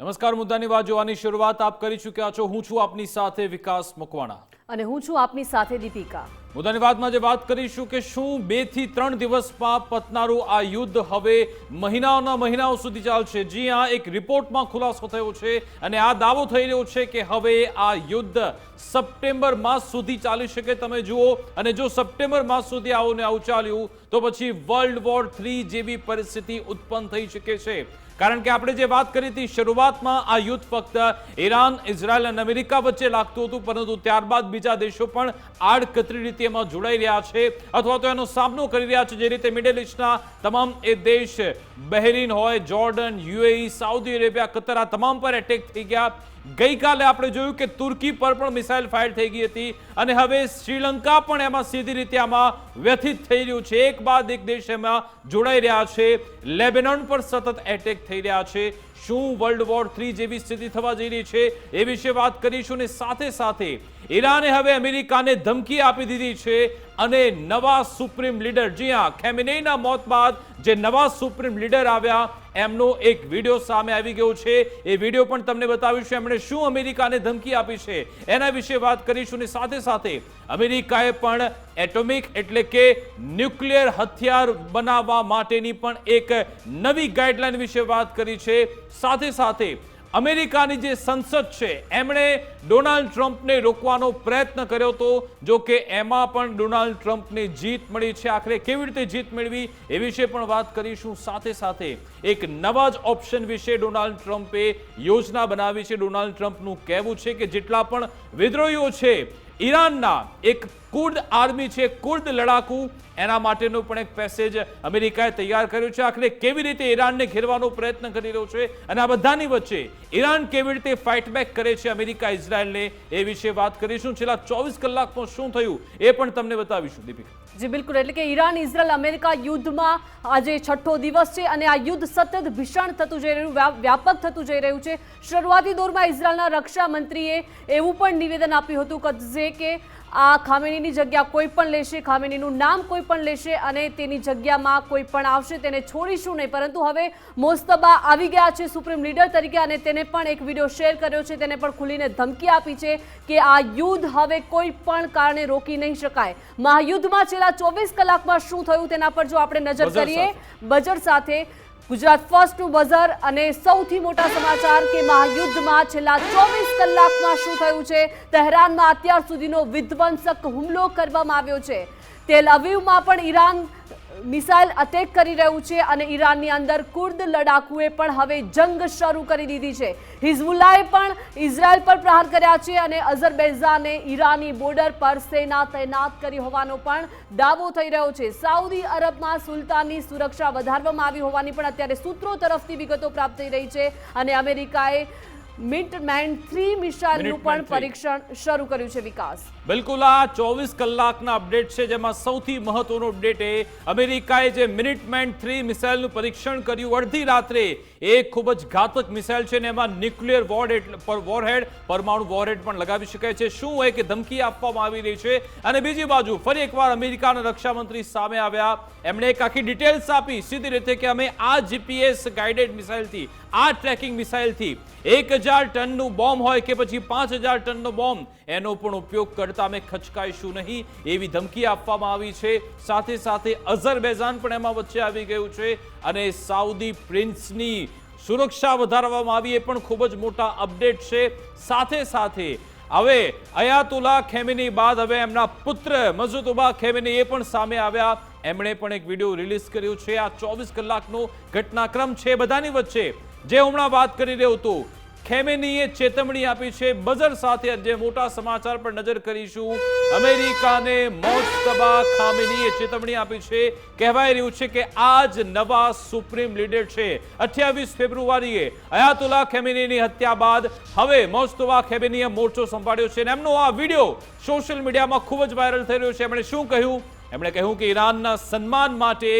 નમસ્કાર, મુદ્દાની વાત જોવાની શરૂઆત આપ કરી ચૂક્યા છો। હું છું આપની સાથે વિકાસ મકવાણા અને હું છું આપની સાથે દીપિકા। મુદ્દાની વાતમાં જે વાત કરીશું કે શું 2 થી 3 દિવસમાં પતનારું આ યુદ્ધ હવે મહિનાઓ સુધી ચાલશે। જી હા, એક રિપોર્ટમાં ખુલાસો થયો છે અને આ દાવો થઈ રહ્યો છે કે હવે આ યુદ્ધ સપ્ટેમ્બર માસ સુધી ચાલી શકે। તમે જુઓ, અને જો સપ્ટેમ્બર માસ સુધી આવું ચાલ્યું તો પછી વર્લ્ડ વોર 3 જેવી પરિસ્થિતિ ઉત્પન્ન થઈ શકે છે। કારણ કે આપણે જે વાત કરી હતી શરૂઆતમાં આ યુદ્ધ ફક્ત ઈરાન, ઇઝરાયલ અને અમેરિકા વચ્ચે લાગતું હતું, પરંતુ ત્યારબાદ બીજા દેશો પણ આડકતરી રીતે એમાં જોડાઈ રહ્યા છે અથવા તો એનો સામનો કરી રહ્યા છે। જે રીતે મિડલ ઇસ્ટના તમામ એ દેશ, બહેરીન હોય, Jordan, UAE, Saudi Arabia, Qatar, આ તમામ પર એટેક થઈ ગયા। ગઈકાલે આપણે જોયું કે તુર્કી પર પણ મિસાઇલ ફાયર થઈ ગઈ હતી અને હવે શ્રીલંકા પણ એમાં સીધી રીતે આમાં વ્યથિત થઈ રહ્યું છે। એક બાદ એક દેશ એમાં જોડાઈ રહ્યા છે। લેબેનોન પર સતત એટેક થઈ રહ્યા છે। શું વર્લ્ડ વોર 3 જેવી સ્થિતિ થવા જઈ રહી છે એ વિશે વાત કરીશું ને સાથે સાથે ઈરાને હવે અમેરિકાને ધમકી આપી દીધી છે અને નવા સુપ્રીમ લીડર, જી હા, ખેમેનેઈના મોત બાદ જે નવા સુપ્રીમ લીડર આવ્યા એમનો એક વિડીયો સામે આવી ગયો છે। એ વિડીયો પણ તમને બતાવીશું એમણે શું અમેરિકાને ધમકી આપી છે એના વિશે વાત કરીશું ને સાથે સાથે અમેરિકાએ પણ એટોમિક એટલે કે ન્યુક્લિયર હથિયાર બનાવવા માટેની પણ એક નવી ગાઈડલાઈન વિશે વાત કરી છે। સાથે સાથે અમેરિકાની જે સંસદ છે એમણે ડોનાલ્ડ ટ્રમ્પને રોકવાનો પ્રયત્ન કર્યો હતો, જો કે એમાં પણ ડોનાલ્ડ ટ્રમ્પને જીત મળી છે। આખરે કેવી રીતે જીત મેળવી એ વિશે પણ વાત કરીશું। સાથે સાથે એક નવા જ ઓપ્શન વિશે ડોનાલ્ડ ટ્રમ્પે યોજના બનાવી છે। ડોનાલ્ડ ટ્રમ્પનું કહેવું છે કે જેટલા પણ વિદ્રોહીઓ છે ઈરાનના, એક કુર્દ આર્મી છે, કુર્દ લડાકુ, એના માટેનો પણ એક પેસેજ અમેરિકાએ તૈયાર કર્યો છે। આખરે કેવી રીતે ઈરાનને ઘેરવાનો પ્રયત્ન કરી રહ્યો છે અને આ બધાની વચ્ચે ઈરાન કેવી રીતે ફાઇટ બેક કરે છે અમેરિકા ઇઝરાયલને એ વિશે વાત કરીશું। છેલ્લા 24 કલાકમાં શું થયું એ પણ તમને બતાવીશું દીપિકા। જી બિલકુલ, એટલે કે ઈરાન, ઇઝરાયલ, અમેરિકા યુદ્ધમાં આજે 6થો દિવસ છે અને આ યુદ્ધ સતત ભીષણ થતું જઈ રહ્યું, વ્યાપક થતું જઈ રહ્યું છે। શરૂઆતી દોરમાં ઇઝરાયલના રક્ષા મંત્રીએ એવું પણ નિવેદન આપ્યું હતું કે આ ખામેનીની જગ્યા કોઈ પણ લેશે, ખામેનીનું નામ કોઈ પણ લેશે અને તેની જગ્યામાં કોઈ પણ આવશે તેને છોડીશું નહીં। પરંતુ હવે મોસ્તબા આવી ગયા છે સુપ્રીમ લીડર તરીકે અને તેને પણ એક વિડીયો શેર કર્યો છે। તેને પણ ખુલીને ધમકી આપી છે કે આ યુદ્ધ હવે કોઈ પણ કારણે રોકી નહીં શકાય। મહાયુદ્ધમાં છેલ્લા 24 કલાકમાં શું થયું તેના પર જો આપણે નજર કરીએ બજર સાથે, ગુજરાત ફર્સ્ટનું બઝર અને સૌથી મોટા સમાચાર કે મહાયુદ્ધમાં છેલ્લા 24 કલાકમાં શું થયું છે। તહેરાનમાં અત્યાર સુધીનો વિધ્વંસક હુમલો કરવામાં આવ્યો છે। તેલ અવીવમાં પણ ઈરાન મિસાઇલ અટેક કરી રહ્યું છે અને ઈરાનની અંદર કુર્દ લડાકુએ પણ હવે જંગ શરૂ કરી દીધી છે। હિઝબુલ્લાએ પણ ઇઝરાયલ પર પ્રહાર કર્યા છે અને અઝરબૈજાને ઈરાની બોર્ડર પર સેના તૈનાત કરી હોવાનો પણ દાવો થઈ રહ્યો છે। સાઉદી અરબમાં સુલતાનની સુરક્ષા વધારવામાં આવી હોવાની પણ અત્યારે સૂત્રો તરફથી વિગતો પ્રાપ્ત થઈ રહી છે અને અમેરિકાએ મિનિટમેન 3 મિસાઇલનું પણ પરીક્ષણ શરૂ કર્યું છે। વિકાસ, બિલકુલ, આ 24 કલાકના અપડેટ છે જેમાં સૌથી મહત્વનો અપડેટ એ અમેરિકાએ જે મિનિટમેન 3 મિસાઇલનું પરીક્ષણ કર્યું અડધી રાત્રે। એ ખૂબ જ ઘાતક મિસાઇલ છે ને એમાં ન્યુક્લિયર વોરહેડ, પરમાણુ વોરહેડ પણ લગાવી શકાય છે। શું હોય કે ધમકી આપવામાં આવી રહી છે અને બીજી બાજુ ફરી એકવાર અમેરિકાના રક્ષામંત્રી સામે આવ્યા। એમણે એક આખી ડિટેલ્સ આપી સીધી રીતે કે અમે આ જીપીએસ ગાઇડેડ મિસાઇલથી, આ ટ્રેકિંગ મિસાઇલથી 1000 ટનનું બોમ્બ હોય કે પછી 5000 ટનનો બોમ્બ, એનો પણ ઉપયોગ કરતા અમે ખચકાઈશું નહીં એવી ધમકી આપવામાં આવી છે। સાથે સાથે અઝરબૈજાન પણ એમાં વચ્ચે આવી ગયું છે અને સાઉદી પ્રિન્સની સુરક્ષા વધારવામાં આવી એ પણ ખૂબ જ મોટા અપડેટ છે। સાથે સાથે હવે અયાતુલ્લા ખેમેની બાદ હવે એમના પુત્ર મસૂદ ખેમેની એ પણ સામે આવ્યા। એમણે પણ એક વિડીયો રિલીઝ કર્યો છે। આ 24 કલાકનો ઘટનાક્રમ છે। બધાની વચ્ચે જે હમણાં વાત કરી રહ્યો હતો, ખેમેનીએ ચેતવણી આપી છે। બઝર સાથે જે મોટા સમાચાર પર નજર કરીશું। અમેરિકાને મોજતબા ખામેનીએ ચેતવણી આપી છે। કહેવાય રહ્યું છે કે આ જ નવા સુપ્રીમ લીડર છે। 28 ફેબ્રુઆરીએ અયાતુલ્લા ખેમેનીની હત્યા બાદ હવે મોજતબા ખેમેનીએ મોરચો સંભાળ્યો છે અને એમનો આ વિડીયો સોશિયલ મીડિયામાં ખૂબ જ વાયરલ થઈ રહ્યો છે। એમણે શું કહ્યું? એમણે કહ્યું કે ઈરાનના સન્માન માટે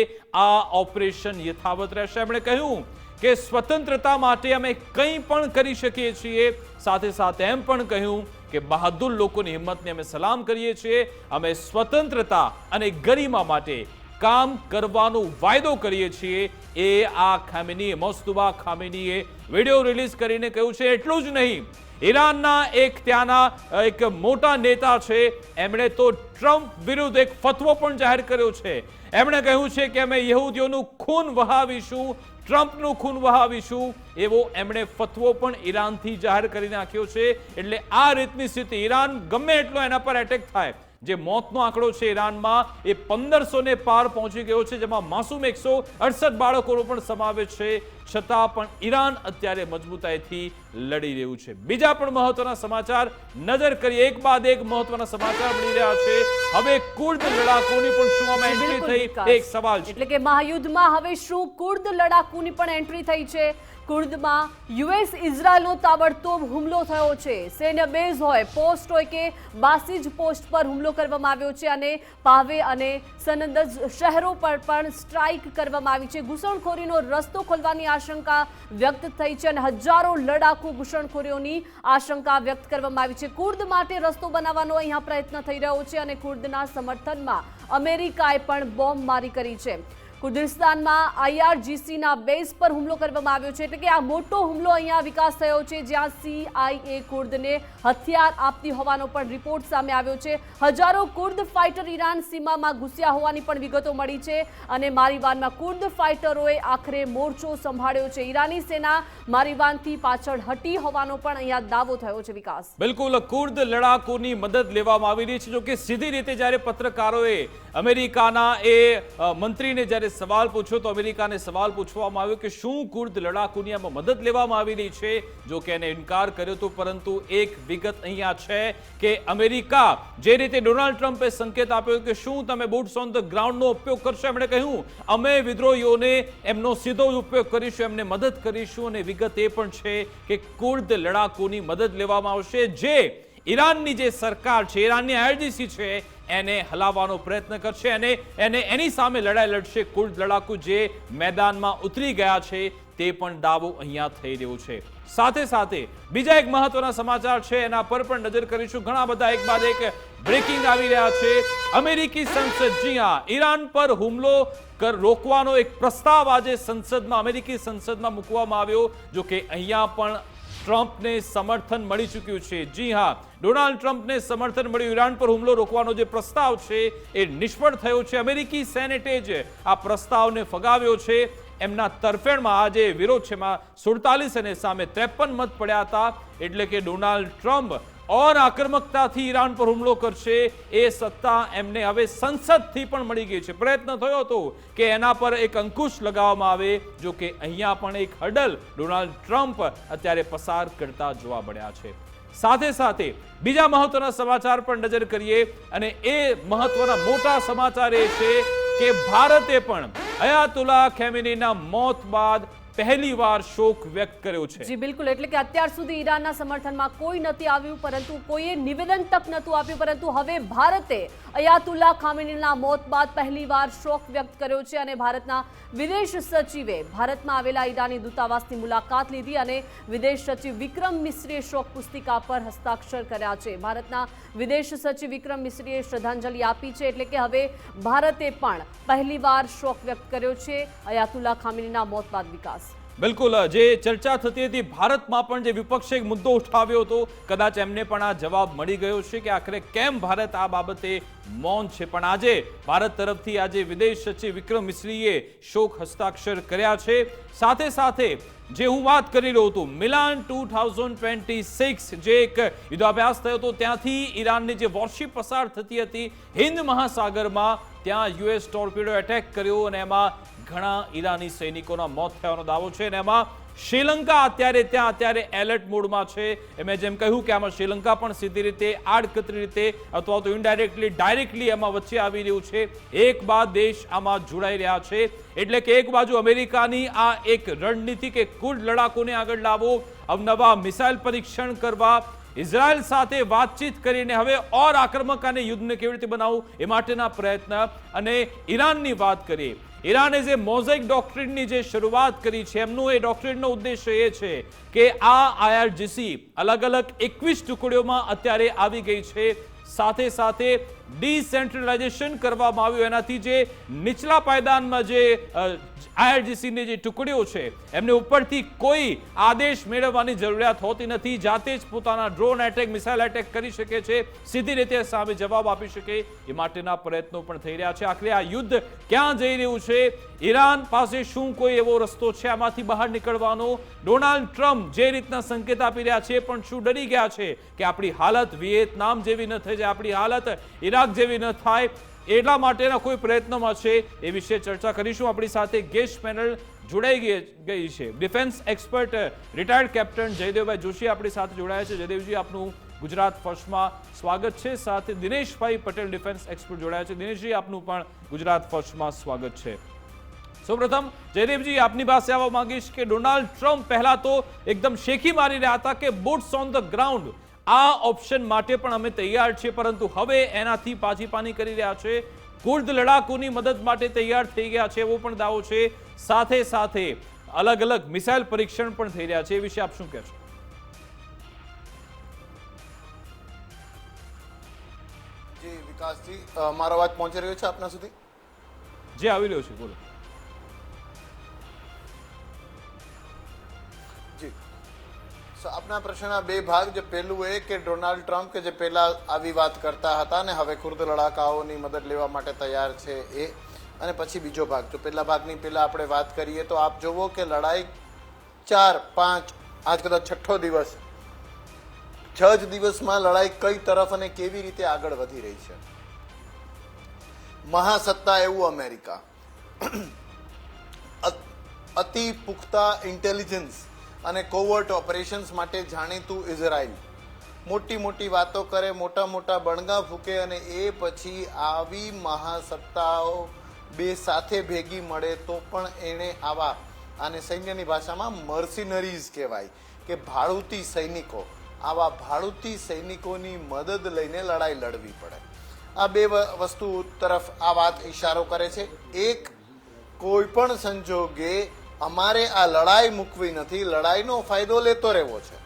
આ ઓપરેશન યથાવત રહેશે। એમણે કહ્યું કે સ્વતંત્રતા માટે અમે કંઈ પણ કરી શકીએ છીએ। સાથે સાથે એમ પણ કહ્યું કે બહાદુર લોકોની હિંમતને અમે સલામ કરીએ છીએ। અમે સ્વતંત્રતા અને ગરિમા માટે કામ કરવાનો વાયદો કરીએ છીએ, એ આ ખામેનીએ, મોસ્તુબા ખામેનીએ વિડીયો રિલીઝ કરીને કહ્યું છે. એટલું જ નહીં, ઈરાનના ત્યાંના એક મોટા નેતા છે, એમણે તો ટ્રમ્પ વિરુદ્ધ એક ફતવો પણ જાહેર કર્યો છે. એમણે કહ્યું છે કે અમે યહૂદીઓનું ખૂન વહાવીશું, ટ્રમ્પનું ખૂન વહાવીશું, એવો એમણે ફતવો પણ ઈરાનથી જાહેર કરી નાખ્યો છે. એટલે આ રીતની સ્થિતિ, ઈરાન ગમે એટલો એના પર એટેક થાય, જે મોતનો આંકડો છે ઈરાનમાં એ 1500 ને પાર પહોંચી ગયો છે, જેમાં માસૂમ 168 બાળકોનો પણ સમાવેશ છે. છતાં પણ ઈરાન અત્યારે મજબૂતાઈથી લડી રહ્યું છે. બીજા પણ મહત્વના સમાચાર નજર કરીએ, એક બાદ એક મહત્વના સમાચાર મળી રહ્યા છે. હવે કુર્દ લડાકોની પણ શું આમાં એન્ટ્રી થઈ, એક સવાલ છે. એટલે કે મહાયુદ્ધમાં હવે શું કુર્દ લડાકુની પણ એન્ટ્રી થઈ છે? કુર્દમાં યુએસ ઇઝરાયલનો તાબડતોબ હુમલો થયો છે. સૈન્ય બેઝ હોય, પોસ્ટ હોય કે બાસિજ પોસ્ટ પર હુમલો કરવામાં આવ્યો છે અને પાવે અને સનંદજ શહેરો પર પણ સ્ટ્રાઇક કરવામાં આવી છે. ઘૂસણખોરીનો રસ્તો ખોલવાની આશંકા વ્યક્ત થઈ છે અને હજારો લડાકુ ઘૂસણખોરીઓની આશંકા વ્યક્ત કરવામાં આવી છે. કુર્દ માટે રસ્તો બનાવવાનો અહીંયા પ્રયત્ન થઈ રહ્યો છે અને કુર્દના સમર્થનમાં અમેરિકાએ પણ બોમ્બમારી કરી છે. કુર્દિસ્તાનમાં IRGCના બેઝ પર હુમલો કરવામાં આવ્યો છે. એટલે કે આ મોટો હુમલો અહીંયા વિકાસ થયો છે, જ્યાં CIA કુર્દને હથિયાર આપતી હોવાનો પણ રિપોર્ટ સામે આવ્યો છે. હજારો કુર્દ ફાઇટર ઈરાન સીમામાં ઘૂસ્યા હોવાની પણ વિગતો મળી છે અને મારીવાનમાં કુર્દ ફાઇટરોએ આખરે મોરચો સંભાળ્યો છે. ઈરાની સેના મારીવાનથી પાછળ હટી હોવાનો પણ અહીંયા દાવો થયો છે. વિકાસ, બિલકુલ કુર્દ લડાકોની મદદ લેવામાં આવી રહી છે. જો કે સીધી રીતે જ્યારે પત્રકારોએ અમેરિકાના મંત્રીને જ્યારે સવાલ પૂછ્યો તો અમેરિકાને સવાલ પૂછવામાં આવ્યો કે શું કુર્દ લડાકુની આમાં મદદ લેવામાં આવી રહી છે. જો કે એને ઇનકાર કર્યો હતો, પરંતુ એક વિગત અહીંયા છે કે અમેરિકા જે રીતે ડોનાલ્ડ ટ્રમ્પે સંકેત આપ્યો કે શું તમે બૂટ્સ ઓન ધ ગ્રાઉન્ડનો ઉપયોગ કરશો, એમણે કહ્યું અમે વિદ્રોહીઓને એમનો સીધો ઉપયોગ કરીશું, એમને મદદ કરીશું. અને વિગત એ પણ છે કે કુર્દ લડાકુની મદદ લેવામાં આવશે, જે ઈરાનની જે સરકાર છે, ઈરાનની IRGC છે, એને હલાવવાનો પ્રયત્ન કરશે અને એની સામે લડાઈ લડશે. કુર્દ લડાકુ જે મેદાનમાં ઉતરી ગયા છે તે પણ દાવો અહીંયા થઈ રહ્યો છે. સાથે સાથે બીજા એક મહત્વના સમાચાર છે, એના પર પણ નજર કરીશું. ઘણા બધા એક બાદ એક બ્રેકિંગ આવી રહ્યા છે. અમેરિકી સંસદ, જી હા, ઈરાન પર હુમલો રોકવાનો એક પ્રસ્તાવ આજે સંસદમાં, અમેરિકી સંસદમાં મૂકવામાં આવ્યો. જો કે અહીંયા પણ ટ્રમ્પને સમર્થન મળી ચૂક્યું છે. જી હા, ડોનાલ્ડ ટ્રમ્પને સમર્થન મળ્યું. ઈરાન પર હુમલો રોકવાનો જે પ્રસ્તાવ છે એ નિષ્ફળ થયો છે. અમેરિકી સેનેટે જ આ પ્રસ્તાવને ફગાવ્યો છે. એમના તરફેણમાં આ જે વિરોધ છે એમાં 47 અને સામે 53 મત પડ્યા હતા. એટલે કે ડોનાલ્ડ ટ્રમ્પ ઓર આક્રમકતાથી ઈરાન પર હુમલો કરશે એ સત્તા એમને હવે સંસદથી પણ મળી ગઈ છે. પ્રયત્ન થયો હતો કે એના પર એક અંકુશ લગાવવામાં આવે. જો કે અહીંયા પણ એક હર્ડલ ડોનાલ્ડ ટ્રમ્પ અત્યારે પસાર કરતા જોવા મળ્યા છે. સાથે સાથે બીજા મહત્વના સમાચાર પર નજર કરીએ અને એ મહત્વના મોટા સમાચાર એ છે કે ભારતે પણ અયાતુલ્લા ખામેનીના મોત બાદ પહેલીવાર શોક વ્યક્ત કર્યો છે. જી બિલકુલ, એટલે કે અત્યાર સુધી ઈરાનના સમર્થનમાં કોઈ નથી આવ્યું, પરંતુ કોઈએ નિવેદન તક નહોતું આપ્યું, પરંતુ હવે ભારતે અયાતુલ્લા ખામેનીના મોત બાદ પહેલીવાર શોક વ્યક્ત કર્યો છે અને ભારતના વિદેશ સચિવે ભારતમાં આવેલા ઈરાની દૂતાવાસની મુલાકાત લીધી અને વિદેશ સચિવ વિક્રમ મિશ્રીએ શોક પુસ્તિકા પર હસ્તાક્ષર કર્યા છે. ભારતના વિદેશ સચિવ વિક્રમ મિશ્રીએ શ્રદ્ધાંજલિ આપી છે. એટલે કે હવે ભારતે પણ પહેલીવાર શોક વ્યક્ત કર્યો છે અયાતુલ્લા ખામેનીના મોત બાદ. વિકાસ, બિલકુલ, જે ચર્ચા થતી હતી ભારતમાં પણ જે વિપક્ષે એક મુદ્દો ઉઠાવ્યો હતો, કદાચ એમને પણ આ જવાબ મળી ગયો છે કે આખરે કેમ ભારત આ બાબતે મૌન છે. પણ આજે ભારત તરફથી આજે વિદેશ સચિવ વિક્રમ મિશ્રીએ શોક હસ્તાક્ષર કર્યા છે. સાથે સાથે જે હું વાત કરી રહ્યો હતો, મિલાન 2026 જે એક યુદ્ધાભ્યાસ થયો હતો, ત્યાંથી ઈરાનની જે વોરશિપ પસાર થતી હતી હિન્દ મહાસાગરમાં, ત્યાં US ટોર્પિડો એટેક કર્યો અને એમાં ઘણા ઈરાની સૈનિકોના મોત થયાનો દાવો છે. અને એમાં શ્રીલંકા અત્યારે એલર્ટ મોડમાં છે. મેં જેમ કહ્યું કે આમાં શ્રીલંકા પણ સીધી રીતે, આડકતરી રીતે અથવા તો ઇનડાયરેક્ટલી, ડાયરેક્ટલી એમાં વચ્ચે આવી રહ્યું છે. એક બાદ દેશ આમાં જોડાઈ રહ્યા છે. એટલે કે એક બાજુ અમેરિકાની આ એક રણનીતિ કે કુર્દ લડાકોને આગળ લાવો, અવનવા મિસાઇલ પરીક્ષણ કરવા, ઇઝરાયલ સાથે વાતચીત કરીને હવે ઓર આક્રમક અને યુદ્ધને કેવી રીતે બનાવવું એ માટેના પ્રયત્ન. અને ઈરાનની વાત કરીએ, ઈરાને જે મોઝેક ડોક્ટ્રિનની જે શરૂઆત કરી છે, એમનું એ ડોક્ટ્રિનનો ઉદ્દેશ્ય એ છે કે આ IRGC અલગ અલગ 21 ટુકડીઓમાં અત્યારે આવી ગઈ છે. સાથે સાથે ડિસેન્ટ્રલાઇઝેશન કરવામાં આવ્યું, એનાથી જે નીચલા પાયદાનમાં જે IRGCની જે ટુકડીઓ છે એમને ઉપરથી કોઈ આદેશ મેળવવાની જરૂરિયાત હોતી નથી, જાતે જ પોતાના ડ્રોન એટેક, મિસાઇલ એટેક કરી શકે છે, સીધી રીતે સામે જવાબ આપી શકે, એ માટેના પ્રયત્નો પણ થઈ રહ્યા છે. આખરે આ યુદ્ધ ક્યાં જઈ રહ્યું છે? ઈરાન પાસે શું કોઈ એવો રસ્તો છે આમાંથી બહાર નીકળવાનો? ડોનાલ્ડ ટ્રમ્પ જે રીતના સંકેત આપી રહ્યા છે, પણ શું ડરી ગયા છે કે આપણી હાલત વિયેતનામ જેવી ન થઈ જાય, આપણી હાલત ઈરાક જેવી ન થાય, એટલા માટેના કોઈ પ્રયત્નોમાં છે? એ વિશે ચર્ચા કરીશું. આપણી સાથે ગેસ્ટ પેનલ જોડાઈ ગઈ છે. ડિફેન્સ એક્સપર્ટ રિટાયર્ડ કેપ્ટન જયદેવભાઈ જોશી આપણી સાથે જોડાયા છે. જયદેવજી, આપનું ગુજરાત ફર્સ્ટમાં સ્વાગત છે. સાથે દિનેશભાઈ પટેલ ડિફેન્સ એક્સપર્ટ જોડાયા છે. દિનેશજી, આપનું પણ ગુજરાત ફર્સ્ટમાં સ્વાગત છે. સૌપ્રથમ જયદેવજી, આપની પાસે આવવા માંગીશ કે ડોનાલ્ડ ટ્રમ્પ પહેલા તો એકદમ શેખી મારી રહ્યા હતા કે બૂટ્સ ઓન ધ ગ્રાઉન્ડ, આ ઓપ્શન માટે પણ અમે તૈયાર છીએ, પરંતુ હવે એનાથી પાછી કરી રહ્યા છે. કુર્દ લડાકુની મદદ માટે તૈયાર થઈ ગયા છે એવો પણ દાવો છે. સાથે સાથે અલગ અલગ મિસાઇલ પરીક્ષણ પણ થઈ રહ્યા છે. એ વિશે આપ શું કહેશો? જી વિકાસજી, મારો અવાજ પહોંચી રહ્યો છે આપના સુધી? જે આવી રહ્યો છે, બોલો. જી, આપના પ્રશ્નના બે ભાગ. જે પહેલું એ કે ડોનાલ્ડ ટ્રમ્પ કે જે પહેલા આવી વાત કરતા હતા ને હવે કુર્દ લડાકાઓની મદદ લેવા માટે તૈયાર છે એ, અને પછી બીજો ભાગ. જો પહેલા ભાગની પહેલા આપણે વાત કરીએ તો આપ જોવો કે લડાઈ 4, 5, આજ કદાચ 6ઠ્ઠો દિવસ, 6 જ દિવસમાં લડાઈ કઈ તરફ અને કેવી રીતે આગળ વધી રહી છે. મહાસત્તા એવું અમેરિકા, અતિ પુખ્તા ઇન્ટેલિજન્સ અને કોવર્ટ ઓપરેશન્સ માટે જાણીતું ઇઝરાયલ મોટી મોટી વાતો કરે, મોટા મોટા બણગા ફૂકે, અને એ પછી આવી મહાસત્તાઓ બે સાથે ભેગી મળે તો પણ એણે આવા, આને સૈન્યની ભાષામાં મર્સિનરીઝ કહેવાય કે ભાડૂતી સૈનિકો, આવા ભાડૂતી સૈનિકોની મદદ લઈને લડાઈ લડવી પડે. આ બે વસ્તુ તરફ આ વાત ઇશારો કરે છે. એક, કોઈ પણ સંજોગે અમારે આ લડાઈ મૂકવી નથી, લડાઈનો ફાયદો લેતો રહેવો છે,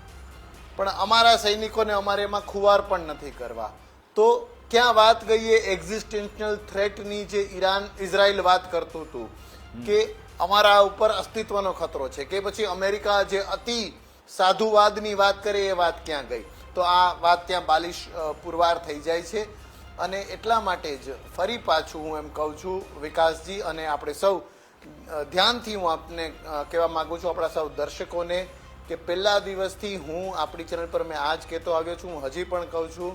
પણ અમારા સૈનિકોને અમારે એમાં ખુવાર પણ નથી કરવા. તો ક્યાં વાત ગઈ એ એક્ઝિસ્ટેન્શિયલ થ્રેટની, જે ઇઝરાયલ વાત કરતું હતું કે અમારા ઉપર અસ્તિત્વનો ખતરો છે, કે પછી અમેરિકા જે અતિ સાધુવાદની વાત કરે એ વાત ક્યાં ગઈ? તો આ વાત ત્યાં બાલિશ પુરવાર થઈ જાય છે. અને એટલા માટે જ ફરી પાછું હું એમ કહું છું વિકાસજી, અને આપણે સૌ ધ્યાનથી હું આપને કહેવા માંગુ છું, આપણા સૌ દર્શકોને, કે પહેલા દિવસથી હું આપણી ચેનલ પર મેં આજ કહેતો આવ્યો છું, હું હજી પણ કહું છું,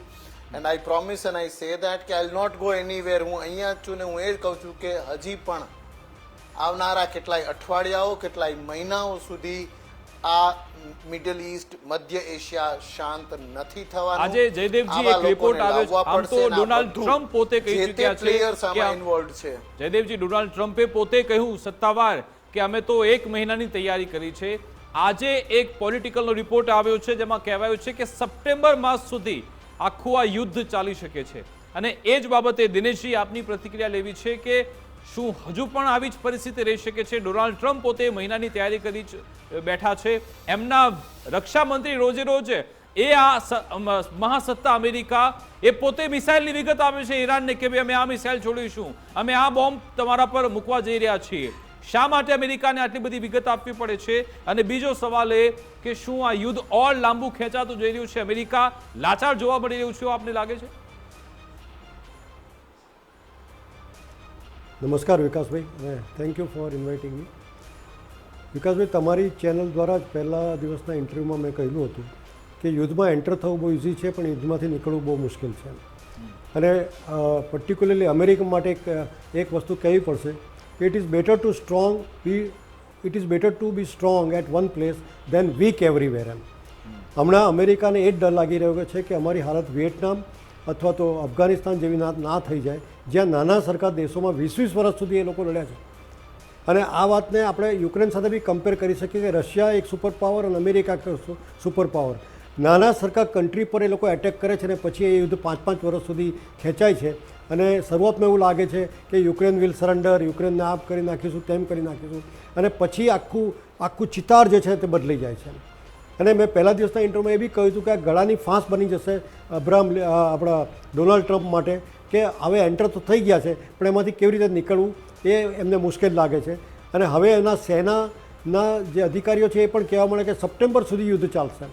and I promise and I say that કે I will not go anywhere. હું અહીંયા જ છું ને હું એ જ કહું છું કે હજી પણ આવનારા કેટલાય અઠવાડિયાઓ, કેટલાય મહિનાઓ સુધી આ મિડલ ઈસ્ટ, મધ્ય એશિયા શાંત નથી થવાનું. આજે જયદેવજી એક રિપોર્ટ આવ્યો છે, આમ તો ડોનાલ્ડ ટ્રમ્પ પોતે કહી ચૂક્યા છે કે ઇન્વોલ્વ છે. જયદેવજી, ડોનાલ્ડ ટ્રમ્પે પોતે કહ્યું સત્તાવાર કે અમે તો 1 મહિનાની તૈયારી કરી છે. આજે એક પોલિટિકલનો રિપોર્ટ આવ્યો છે જેમાં કહેવાયું છે કે સપ્ટેમ્બર માસ સુધી આખું આ યુદ્ધ ચાલી શકે છે. અને એ જ બાબતે દિનેશજી, આપની પ્રતિક્રિયા લેવી છે કે શું હજુ પણ આવી જ પરિસ્થિતિ રહી શકે છે? ડોનાલ્ડ ટ્રમ્પ પોતે મહિનાની તૈયારી કરી બેઠા છે, એમના રક્ષા મંત્રી રોજે રોજ એ આ મહાસત્તા અમેરિકા એ પોતે મિસાઇલની વિગત આપે છે ઈરાનને કે ભાઈ અમે આ મિસાઇલ છોડીશું, અમે આ બોમ્બ તમારા પર મૂકવા જઈ રહ્યા છીએ. શા માટે અમેરિકાને આટલી બધી વિગત આપવી પડે છે? અને બીજો સવાલ એ કે શું આ યુદ્ધ ઓર લાંબુ ખેંચાતું જઈ રહ્યું છે? અમેરિકા લાચાર જોવા મળી રહ્યું છે, આપને લાગે છે? નમસ્કાર વિકાસભાઈ, અને thank you for inviting me. વિકાસભાઈ, તમારી ચેનલ દ્વારા જ પહેલા દિવસના ઇન્ટરવ્યૂમાં મેં કહ્યું હતું કે યુદ્ધમાં એન્ટર થવું બહુ ઇઝી છે, પણ યુદ્ધમાંથી નીકળવું બહુ મુશ્કેલ છે. અને પર્ટિક્યુલરલી અમેરિકા માટે એક વસ્તુ કહેવી પડશે કે it is better to be strong at one place than weak everywhere. એમ હમણાં અમેરિકાને એ જ ડર લાગી રહ્યો છે કે અમારી હાલત વિયેટનામ અથવા તો અફઘાનિસ્તાન જેવી ના થઈ જાય, જ્યાં નાના સરખા દેશોમાં 20-20 વર્ષ સુધી એ લોકો લડ્યા છે. અને આ વાતને આપણે યુક્રેન સાથે બી કમ્પેર કરી શકીએ કે રશિયા એક સુપર પાવર અને અમેરિકા સુપર પાવર. નાના સરખા કન્ટ્રી પર એ લોકો એટેક કરે છે અને પછી એ યુદ્ધ 5-5 વર્ષ સુધી ખેંચાય છે. અને શરૂઆતમાં એવું લાગે છે કે યુક્રેન વિલ સરેન્ડર, યુક્રેનને આપ કરી નાખીશું, તેમ કરી નાખીશું, અને પછી આખું ચિતાર જે છે તે બદલાઈ જાય છે. અને મેં પહેલા દિવસના ઇન્ટરવ્યૂમાં એ બી કહ્યું હતું કે આ ગળાની ફાંસ બની જશે આપણા ડોનાલ્ડ ટ્રમ્પ માટે કે હવે એન્ટર તો થઈ ગયા છે પણ એમાંથી કેવી રીતે નીકળવું એ એમને મુશ્કેલ લાગે છે. અને હવે એના સેનાના જે અધિકારીઓ છે એ પણ કહેવા મળે કે સપ્ટેમ્બર સુધી યુદ્ધ ચાલશે.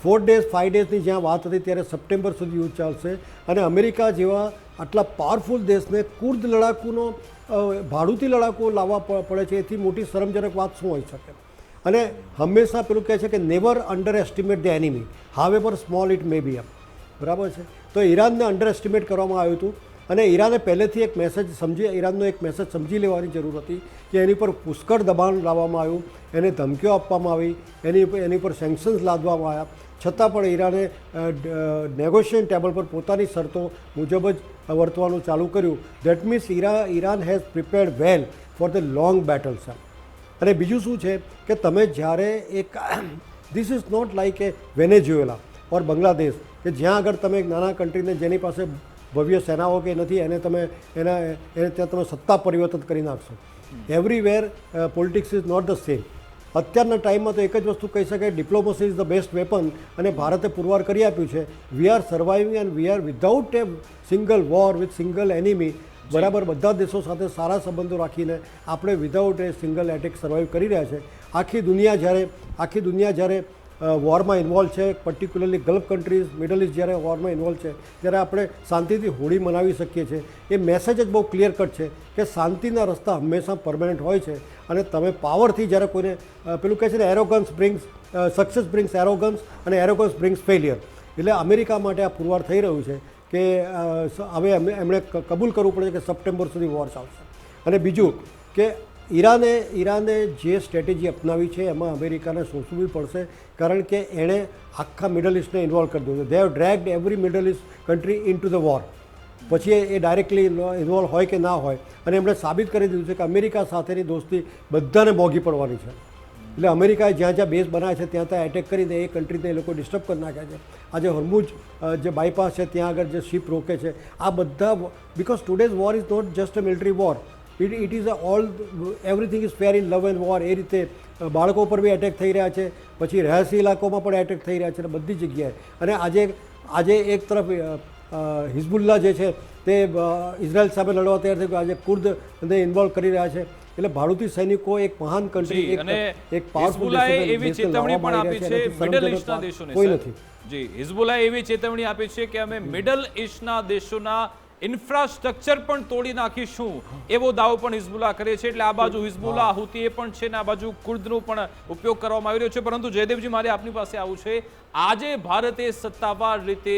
4 days 5 daysની જ્યાં વાત હતી ત્યારે સપ્ટેમ્બર સુધી યુદ્ધ ચાલશે. અને અમેરિકા જેવા આટલા પાવરફુલ દેશને કુર્દ લડાકુનો ભાડુતી લડાકુ લાવવા પડે છે, એથી મોટી શરમજનક વાત શું હોઈ શકે. અને હંમેશા પેલું કહે છે કે never underestimate the enemy however small it may be. બરાબર છે. તો ઈરાનને અંડર એસ્ટિમેટ કરવામાં આવ્યું હતું અને ઈરાને પહેલેથી ઈરાનનો એક મેસેજ સમજી લેવાની જરૂર હતી કે એની પર પુષ્કળ દબાણ લાવવામાં આવ્યું, એને ધમકીઓ આપવામાં આવી, એની પર સેન્કશન્સ લાદવામાં આવ્યા, છતાં પણ ઈરાને નેગોશિએશન ટેબલ પર પોતાની શરતો મુજબ જ વર્તવાનું ચાલુ કર્યું. That means Iran has prepared well for the long battles. અને બીજું શું છે કે તમે જ્યારે this is not like a Venezuela or Bangladesh કે જ્યાં આગળ તમે એક નાના કન્ટ્રીને જેની પાસે ભવ્ય સેનાઓ કે નથી એને ત્યાં તમે સત્તા પરિવર્તન કરી નાખશો. Everywhere politics is not the same. અત્યારના ટાઈમમાં તો એક જ વસ્તુ કહી શકાય, diplomacy is the best weapon. અને ભારતે પુરવાર કરી આપ્યું છે. We are surviving and we are without a single war with single enemy. બરાબર, બધા દેશો સાથે સારા સંબંધો રાખીને આપણે without a single attack survive કરી રહ્યા છે. આખી દુનિયા જ્યારે વોરમાં ઇન્વોલ્વ છે, particularly Gulf countries, Middle East જ્યારે વોરમાં ઇન્વોલ્વ છે, ત્યારે આપણે શાંતિથી હોળી મનાવી શકીએ છીએ. એ મેસેજ જ બહુ ક્લિયર કટ છે કે શાંતિના રસ્તા હંમેશા પરમેનન્ટ હોય છે. અને તમે પાવરથી જ્યારે કોઈને પેલું કહે છે ને, arrogance brings success brings arrogance અને એરોગન્સ બ્રિંગ્સ ફેલિયર. એટલે અમેરિકા માટે આ પુરવાર થઈ રહ્યું છે કે હવે એમણે કબૂલ કરવું પડે કે સપ્ટેમ્બર સુધી વોર ચાલશે. અને બીજું કે ઈરાને જે સ્ટ્રેટેજી અપનાવી છે એમાં અમેરિકાને સોંસવું પડશે, કારણ કે એણે આખા મિડલ ઇસ્ટને ઇન્વોલ્વ કરી દીધું. They have dragged every middle east country into the war. પછી એ ડાયરેક્ટલી ઇન્વોલ્વ હોય કે ના હોય, અને એમણે સાબિત કરી દીધું છે કે અમેરિકા સાથેની દોસ્તી બધાને મોંઘી પડવાની છે. એટલે અમેરિકાએ જ્યાં જ્યાં બેઝ બનાવ્યા છે ત્યાં ત્યાં એટેક કરીને એ કન્ટ્રીને એ લોકો ડિસ્ટર્બ કરી નાખ્યા છે. આજે હોર્મુઝ જે બાયપાસ છે ત્યાં આગળ જે શિપ રોકે છે, આ બધા because today's war is not just a military war, it is everything is fair in love and war. એ રીતે બાળકો પર બી એટેક થઈ રહ્યા છે, પછી રહેસી ઇલાકોમાં પણ એટેક થઈ રહ્યા છે, અને બધી જગ્યાએ. અને આજે એક તરફ હિઝબુલ્લા જે છે તે ઇઝરાયલ સામે લડવા તૈયાર થઈ ગયું, આજે કુર્દને ઇન્વોલ્વ કરી રહ્યા છે. એટલે ભાડુતી સૈનિકો એક મહાન કન્ટ્રી, એક પાવરફુલ એવી ચેતવણી પણ આપી છે મિડલ ઈસ્ટના દેશોને. કોઈ નથી. જી, હિઝબુલ્લાએ એવી ચેતવણી આપી છે કે અમે મિડલ ઈસ્ટના દેશોના ઇન્ફ્રાસ્ટ્રક્ચર પણ તોડી નાખીશું, એવો દાવો પણ હિઝબુલ્લા કરે છે. એટલે આ બાજુ હિઝબુલ્લા હુતી એ પણ છે ને આ બાજુ કુર્દનો પણ ઉપયોગ કરવામાં આવી રહ્યો છે. પરંતુ જયદેવજી, મારે આપની પાસે આવું છે, આજે ભારતે સત્તાવાર રીતે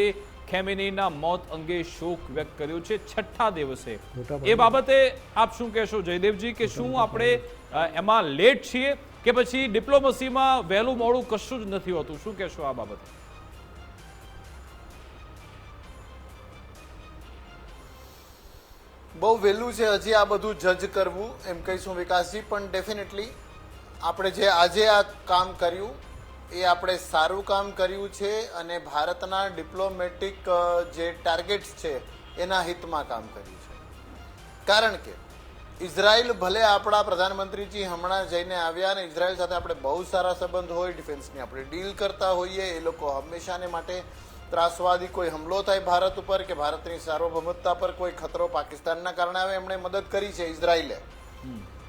ખેમેનીના મોત અંગે શોક વ્યક્ત કર્યો છે 6ઠ્ઠા દિવસે. એ બાબતે આપ શું કહેશો જયદેવજી, કે શું આપણે એમાં લેટ છીએ કે પછી ડિપ્લોમસીમાં વહેલું મોડું કશું જ નથી હોતું? શું કહેશો આ બાબતે? બહુ વહેલું છે હજી આ બધું જજ કરવું એમ કહીશું વિકાસજી. પણ ડેફિનેટલી આપણે જે આજે આ કામ કર્યું એ આપણે સારું કામ કર્યું છે, અને ભારતના ડિપ્લોમેટિક જે ટાર્ગેટ્સ છે એના હિતમાં કામ કર્યું છે. કારણ કે ઇઝરાયલ ભલે આપણા પ્રધાનમંત્રીજી હમણાં જઈને આવ્યા, અને ઇઝરાયલ સાથે આપણે બહુ સારા સંબંધ હોય, ડિફેન્સની આપણે ડીલ કરતા હોઈએ, એ લોકો હંમેશાને માટે ત્રાસવાદી કોઈ હુમલો થાય ભારત ઉપર કે ભારતની સાર્વભૌમત્તા પર કોઈ ખતરો પાકિસ્તાનના કારણે આવે, એમણે મદદ કરી છે ઇઝરાયલે.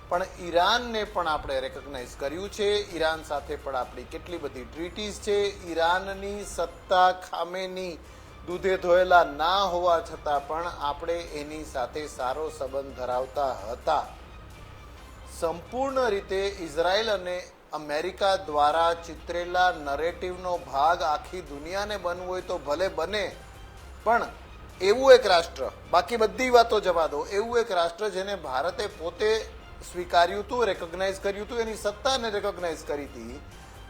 પણ ઈરાનને પણ આપણે રેકગ્નાઇઝ કર્યું છે. ઈરાન સાથે પણ આપણી કેટલી બધી ટ્રીટીઝ છે. ઈરાનની સત્તા ખામેની દૂધે ધોયેલા ના હોવા છતાં પણ આપણે એની સાથે સારો સંબંધ ધરાવતા હતા. સંપૂર્ણ રીતે ઇઝરાયલ અને અમેરિકા દ્વારા ચિતરેલા નરેટિવનો ભાગ આખી દુનિયાને બનવું હોય તો ભલે બને, પણ એવું એક રાષ્ટ્ર, બાકી બધી વાતો જવા દો, એવું એક રાષ્ટ્ર જેને ભારતે પોતે સ્વીકાર્યું હતું, રેકોગ્નાઇઝ કર્યું હતું, એની સત્તાને રેકોગ્નાઇઝ કરી હતી,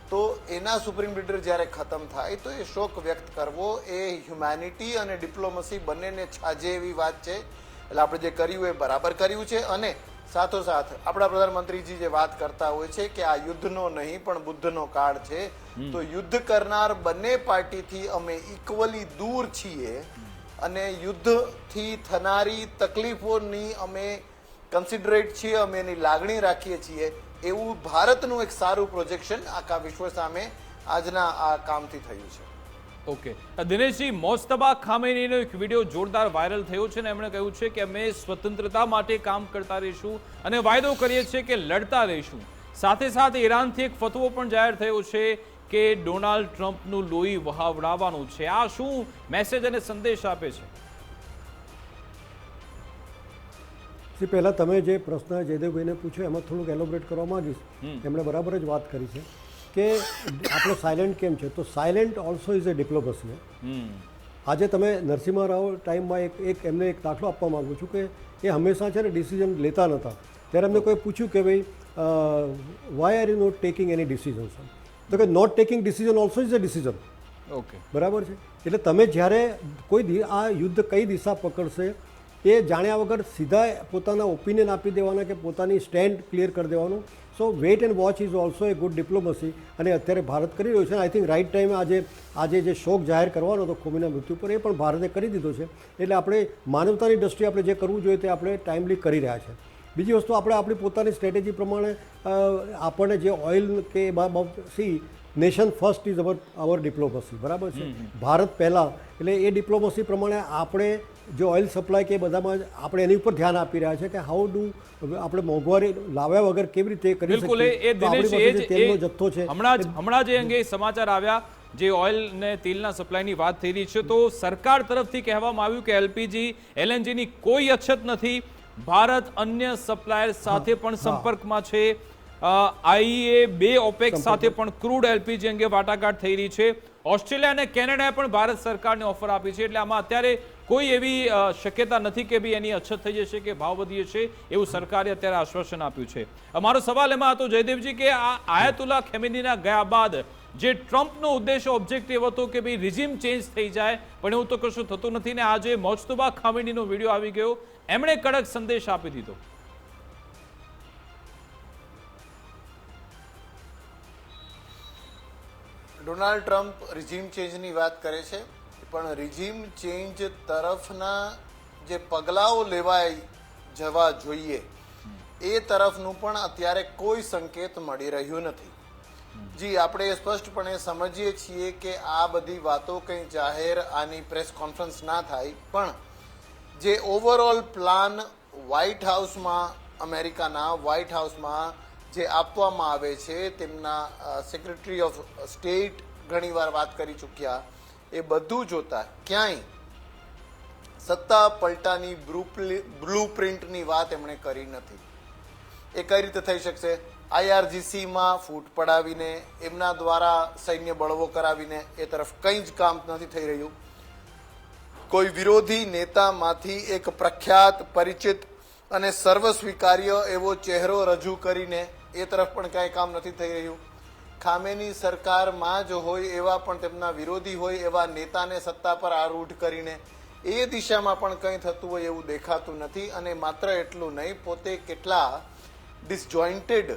તો એના સુપ્રીમ લીડર જ્યારે ખતમ થાય તો એ શોક વ્યક્ત કરવો એ હ્યુમેનિટી અને ડિપ્લોમસી બંનેને છાજે એવી વાત છે. એટલે આપણે જે કર્યું એ બરાબર કર્યું છે. અને સાથોસાથ આપણા પ્રધાનમંત્રીજી જે વાત કરતા હોય છે કે આ યુદ્ધનો નહીં પણ બુદ્ધનો કાળ છે, તો યુદ્ધ કરનાર બંને પાર્ટીથી અમે ઇક્વલી દૂર છીએ, અને યુદ્ધથી થનારી તકલીફોની અમે કન્સિડરેટ છીએ, અમે એની લાગણી રાખીએ છીએ. એવું ભારતનું એક સારું પ્રોજેક્શન આખા વિશ્વ સામે આજના આ કામથી થયું છે. ઓકે, દિનેશજી, મોજતબા ખામેનીનો એક વિડીયો જોરદાર વાયરલ થયો છે ને એમણે કહ્યું છે કે અમે સ્વતંત્રતા માટે કામ કરતા રહીશું અને વાયદો કરીએ છીએ કે લડતા રહીશું. સાથે સાથે ઈરાનથી એક ફતવો પણ જાહેર થયો છે કે ડોનાલ્ડ ટ્રમ્પનું લોહી વહાવડાવવાનું છે. આ શું મેસેજ અને સંદેશ આપે છે? પહેલાં તમે જે પ્રશ્ન જયદેવભાઈને પૂછ્યો એમાં થોડુંક એલોબરેટ કરવા માંગીશ. એમણે બરાબર જ વાત કરી છે કે આપણે સાયલેન્ટ કેમ છે, તો silent also is a diplomacy. આજે તમે નરસિંહ રાવ ટાઈમમાં એક એમને એક દાખલો આપવા માગું છું કે એ હંમેશા છે ને ડિસિઝન લેતા નહોતા. ત્યારે એમને કોઈ પૂછ્યું કે ભાઈ why are you not taking any decisions, તો કે not taking decision also is a decision. Okay, બરાબર છે. એટલે તમે જ્યારે કોઈ આ યુદ્ધ કઈ દિશા પકડશે એ જાણ્યા વગર સીધા પોતાના ઓપિનિયન આપી દેવાના કે પોતાની સ્ટેન્ડ ક્લિયર કરી દેવાનું. So wait and watch is also a good diplomacy. અને અત્યારે ભારત કરી રહ્યું છે. આઈ થિંક રાઇટ ટાઈમે આજે જે શોક જાહેર કરવાનો હતો ખોમીના મૃત્યુ પર, એ પણ ભારતે કરી દીધો છે. એટલે આપણે માનવતાની દ્રષ્ટિએ આપણે જે કરવું જોઈએ તે આપણે ટાઈમલી કરી રહ્યા છે. બીજી વસ્તુ, આપણે આપણી પોતાની સ્ટ્રેટેજી પ્રમાણે આપણને જે ઓઇલ કે C nation first is our diplomacy. બરાબર છે, ભારત પહેલાં. એટલે એ ડિપ્લોમસી પ્રમાણે આપણે જે ઓઇલ સપ્લાય કે બધામાં આપણે એની ઉપર ધ્યાન આપી રહ્યા છે કે હાઉ ડુ આપણે મોંઘવારી લાવ્યા વગર કેવી રીતે કરી બિલકુલ. શકીએ. એ દિનેશ, તેલનો જથ્થો છે, હમણાં જે અંગે સમાચાર આવ્યા, જે ઓઇલ ને તેલના સપ્લાયની વાત થઈ રહી છે, તો સરકાર તરફથી કહેવામાં આવ્યું કે એલપીજી એલએનજીની કોઈ અછત નથી. ભારત અન્ય સપ્લાયર સાથે પણ સંપર્કમાં છે. આઈએ 2 ઓપેક સાથે પણ ક્રૂડ એલપીજી અંગે વાટાઘાટ થઈ રહી છે. ઓસ્ટ્રેલિયા અને કેનેડાએ પણ ભારત સરકારને ઓફર આપી છે. એટલે આમાં અત્યારે કોઈ એવી શક્યતા નથી કે ભાઈ એની અછત થઈ જશે કે ભાવ વધી જશે, એવું સરકારે અત્યારે આશ્વાસન આપ્યું છે. અમારો સવાલ એમાં હતો જયદેવજી કે આ આયતુલ્લા ખમેનીના ગયા બાદ જે ટ્રમ્પનો ઉદ્દેશ ઓબ્જેક્ટિવ હતો કે ભાઈ રિઝિમ ચેન્જ થઈ જાય, પણ એવું તો કશું થતું નથી ને આજે મોજતબા ખામેનીનો વિડીયો આવી ગયો, એમણે કડક સંદેશ આપી દીધો. ડોનાલ્ડ ટ્રમ્પ રિઝિમ ચેન્જની વાત કરે છે, પણ રિઝિમ ચેન્જ તરફના જે પગલાઓ લેવાય જવા જોઈએ એ તરફનું પણ અત્યારે કોઈ સંકેત મળી રહ્યું નથી. જી, આપણે સ્પષ્ટપણે સમજીએ છીએ કે આ બધી વાતો કંઈ જાહેર આની પ્રેસ કોન્ફરન્સ ના થાય, પણ જે ઓવરઓલ પ્લાન વ્હાઇટ હાઉસમાં, અમેરિકાના વ્હાઇટ હાઉસમાં જે આપવામાં આવે છે, તેમના સેક્રેટરી ઓફ સ્ટેટ ઘણીવાર વાત કરી ચૂક્યા, એ બધું જોતા ક્યાંય સત્તા પલટાની બ્લુ પ્રિન્ટની વાત એમણે કરી નથી. એ કઈ રીતે થઈ શકશે? આઈઆરજીસીમાં ફૂટ પડાવીને, એમના દ્વારા સૈન્ય બળવો કરાવીને એ તરફ કંઈ જ કામ નથી થઈ રહ્યું. કોઈ વિરોધી નેતામાંથી એક પ્રખ્યાત, પરિચિત અને સર્વસ્વીકાર્ય એવો ચહેરો રજૂ કરીને એ તરફ પણ કાંઈ કામ નથી થઈ રહ્યું. ખામેની સરકારમાં જ હોય એવા પણ તેમના વિરોધી હોય એવા નેતાને સત્તા પર આરૂઢ કરીને એ દિશામાં પણ કંઈ થતું હોય એવું દેખાતું નથી. અને માત્ર એટલું નહીં, પોતે કેટલા ડિસજોઇન્ટેડ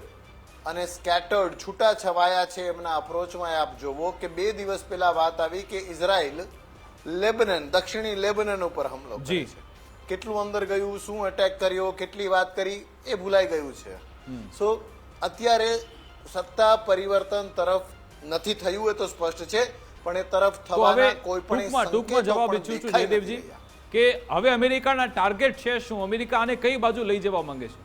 અને સ્કેટર્ડ, છૂટા છવાયા છે એમના અપ્રોચમાં. આપ જોવો કે 2 દિવસ પહેલા વાત આવી કે ઇઝરાયલ લેબનન, દક્ષિણી લેબનન ઉપર હુમલો કરે છે. કેટલું અંદર ગયું, શું અટેક કર્યો, કેટલી વાત કરી, એ ભૂલાઈ ગયું છે. સો અત્યારે સત્તા પરિવર્તન તરફ નથી થયું એ તો સ્પષ્ટ છે, પણ એ તરફ થવાના કોઈ પણ ટૂંકમાં જવાબ ઈચ્છું છું જયદેવજી કે હવે અમેરિકાના ટાર્ગેટ છે શું? અમેરિકા આને કઈ બાજુ લઈ જવા માંગે છે?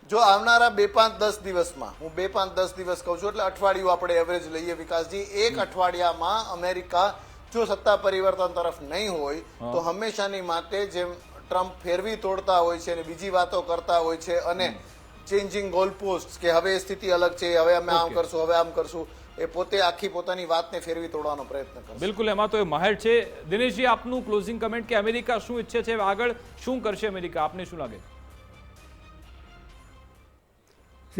જો આવનારા 2-5-10 દિવસમાં, હું 2-5-10 દિવસ કહું છું એટલે અઠવાડિયું આપણે એવરેજ લઈએ વિકાસજી, એક અઠવાડિયામાં અમેરિકા જો સત્તા પરિવર્તન તરફ નહીં હોય તો હંમેશાની માટે જેમ ટ્રમ્પ ફેરવી તોડતા હોય છે અને બીજી વાતો કરતા હોય છે અને ચેન્જિંગ ગોલ પોસ્ટ કે હવે સ્થિતિ અલગ છે, હવે અમે આમ કરશું, હવે આમ કરશું, એ પોતે આખી પોતાની વાતને ફેરવી તોડવાનો પ્રયત્ન કરે. બિલકુલ, એમાં તો એ માહેર છે. દિનેશજી, આપનું ક્લોઝિંગ કમેન્ટ કે અમેરિકા શું ઈચ્છે છે, આગળ શું કરશે અમેરિકા, આપને શું લાગે?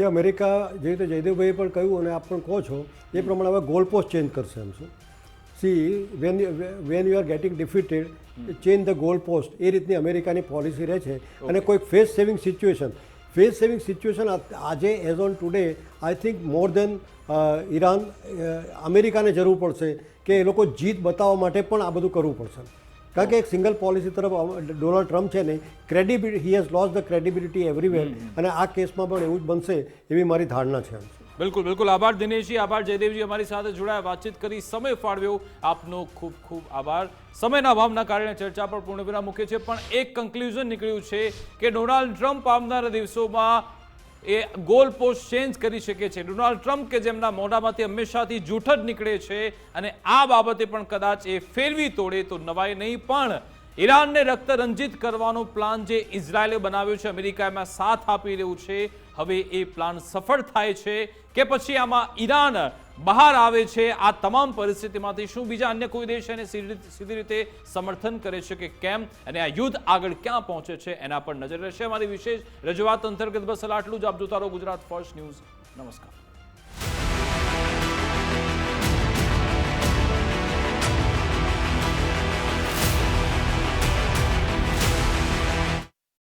અમેરિકા જે રીતે જયદેવભાઈએ પણ કહ્યું અને આપ પણ કહો છો એ પ્રમાણે હવે ગોલ પોસ્ટ ચેન્જ કરશે. એમ શું when you are getting defeated, change the goal post, એ રીતની અમેરિકાની પોલિસી રહે છે. અને કોઈ ફેસ સેવિંગ સિચ્યુએશન આજે as on today I think more than Iran, અમેરિકાને જરૂર પડશે કે એ લોકો જીત બતાવવા માટે પણ આ બધું કરવું પડશે. કારણ કે એક સિંગલ પોલિસી તરફ ડોનાલ્ડ ટ્રમ્પ છે ને, credibility, he has lost the credibility everywhere. અને આ કેસમાં પણ એવું જ બનશે એવી મારી ધારણા છે. બિલકુલ બિલકુલ, આભાર દિનેશજી, આભાર જયદેવજી, અમારી સાથે જોડાયા, વાતચીત કરી, સમય ફાળવ્યો, આપનો ખૂબ ખૂબ આભાર. સમયના અભાવના કારણે ચર્ચા પર પૂર્ણવિરામ મૂકે છે, પણ એક કન્ક્લુઝન નીકળ્યું છે કે ડોનાલ્ડ ટ્રમ્પ આવનારા દિવસોમાં એ ગોલ પોસ્ટ ચેન્જ કરી શકે છે. ડોનાલ્ડ ટ્રમ્પ કે જેમના મોઢામાંથી હંમેશાથી જૂઠ જ નીકળે છે, અને આ બાબતે પણ કદાચ એ ફેરવી તોડે તો નવાઈ નહીં, પણ ઈરાનને રક્તરંજિત કરવાનો પ્લાન જે ઇઝરાયેલે બનાવ્યો છે, અમેરિકા એમાં સાથ આપી રહ્યું છે, હવે એ પ્લાન સફળ થાય છે કે પછી આમાં ઈરાન બહાર આવે છે આ તમામ પરિસ્થિતિમાંથી? શું બીજા અન્ય કોઈ દેશ એને સીધી રીતે સમર્થન કરે છે કે કેમ, અને આ યુદ્ધ આગળ ક્યાં પહોંચે છે એના પર નજર રહેશે. અમારી વિશેષ રજૂઆત અંતર્ગત બસ આટલું જ. આપ જોતા રહો ગુજરાત ફર્સ્ટ ન્યૂઝ. નમસ્કાર.